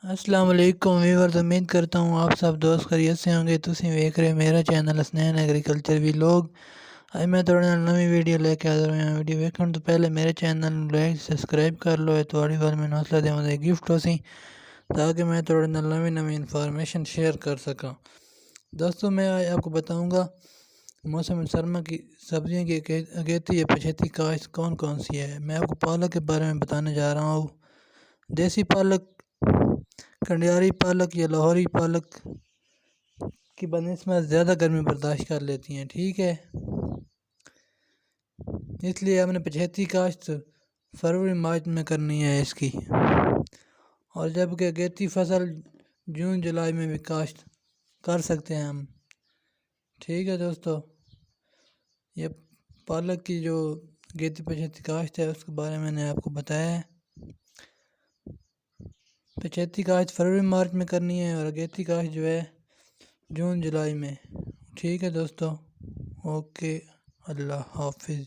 السلام علیکم ویورز، امید کرتا ہوں آپ سب دوست خیریت سے ہوں گے۔ تسی ویکھ رہے میرا چینل حسنین ایگریکلچر ویلوگ۔ اج میں تھوڑے نال نویں ویڈیو لے کے حاضر ہویا ہوں۔ ویڈیو ویکھن تو پہلے میرے چینل نوں لائک سبسکرائب کر لو، تھوڑی بار میں حوصلہ دیواں دے گفٹ ہو سی تاکہ میں تھوڑے نال نویں انفارمیشن شیئر کر سکاں۔ دوستو میں آج آپ کو بتاؤں گا موسم سرما کی سبزیوں کی اگیتی یا پچھیتی کاشت کون کون سی ہے۔ میں آپ کو پالک کے بارے میں بتانے جا رہا ہوں۔ دیسی پالک، کنڈیاری پالک یا لاہوری پالک کی بنسبت زیادہ گرمی برداشت کر لیتی ہیں، ٹھیک ہے، اس لیے ہم نے پچھیتی کاشت فروری مارچ میں کرنی ہے اس کی، اور جبکہ اگیتی فصل جون جولائی میں بھی کاشت کر سکتے ہیں ہم، ٹھیک ہے دوستو۔ یہ پالک کی جو اگیتی پچھیتی کاشت ہے اس کے بارے میں نے آپ کو بتایا ہے۔ پچھیتی کاشت فروری مارچ میں کرنی ہے اور اگیتی کاشت جو ہے جون جولائی میں، ٹھیک ہے دوستو۔ اوکے، اللہ حافظ۔